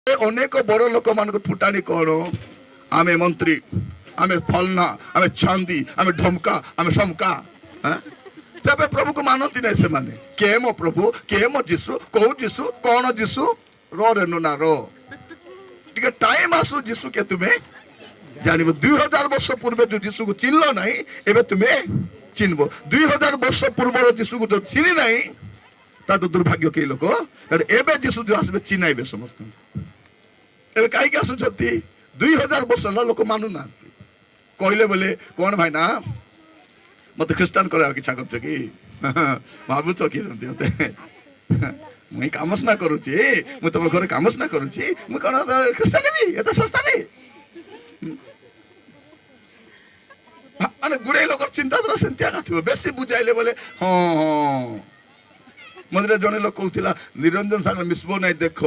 ଅନେକ ବଡ଼ ଲୋକମାନଙ୍କ ଫୁଟାଣି କ'ଣ? ଆମେ ମନ୍ତ୍ରୀ, ଆମେ ଫଲନା, ଆମେ ଚାନ୍ଦି, ଆମେ ଢମକା, ଆମେ ସମକା। ତେବେ ପ୍ରଭୁକୁ ମାନନ୍ତି ନାହିଁ ସେମାନେ। କିଏ ମୋ ପ୍ରଭୁ, କିଏ ମୋ ଯୀଶୁ, କୋଉ ଯୀଶୁ, କ'ଣ ଯୀଶୁ? ରେ ନା ଟିକେ ଟାଇମ ଆସୁ ଯୀଶୁ କେ ତୁମେ ଜାଣିବ। 2000 ବର୍ଷ ପୂର୍ବେ ଯୋଉ ଯୀଶୁକୁ ଚିହ୍ନିଲ ନାହିଁ, ଏବେ ତୁମେ ଚିହ୍ନିବ। 2000 ବର୍ଷ ପୂର୍ବର ଯୀଶୁକୁ ଯୋଉ ଚିହ୍ନି ନାହିଁ, ତାଠୁ ଦୁର୍ଭାଗ୍ୟ କେହି ଲୋକ। ଏବେ ଯୀଶୁ ଯୋଉ ଆସିବେ ଚିହ୍ନାଇବେ ସମସ୍ତଙ୍କୁ। ଏବେ କାହିଁକି ଆସୁଛନ୍ତି? 2000 ବର୍ଷ ହେଲା ଲୋକ ମାନୁନାହାନ୍ତି। କହିଲେ ବୋଲେ କ'ଣ ଭାଇ ନା ମତେ ଖ୍ରୀଷ୍ଟାନ କରିବାକୁ ଇଚ୍ଛା କରୁଛ କି? ଭାବୁଛ କି ମତେ ମୁଇଁ କାମ ସିନା କରୁଛି, ମୁଁ ତମ ଘରେ କାମ ସିନା କରୁଛି, ମୁଁ କ'ଣ ଖ୍ରୀଷ୍ଟାନ ହେବି ଏତେ ଶସ୍ତାରେ? ମାନେ ଗୁଡ଼ାଏ ଲୋକର ଚିନ୍ତାଧାରା ସେମିତି ଆକା ଥିବ। ବେଶୀ ବୁଝାଇଲେ ବୋଲେ ହଁ ହଁ। ମଝିରେ ଜଣେ ଲୋକ କହୁଥିଲା ନିରଞ୍ଜନ ସାଙ୍ଗରେ ମିଶିବ ନାହିଁ ଦେଖ।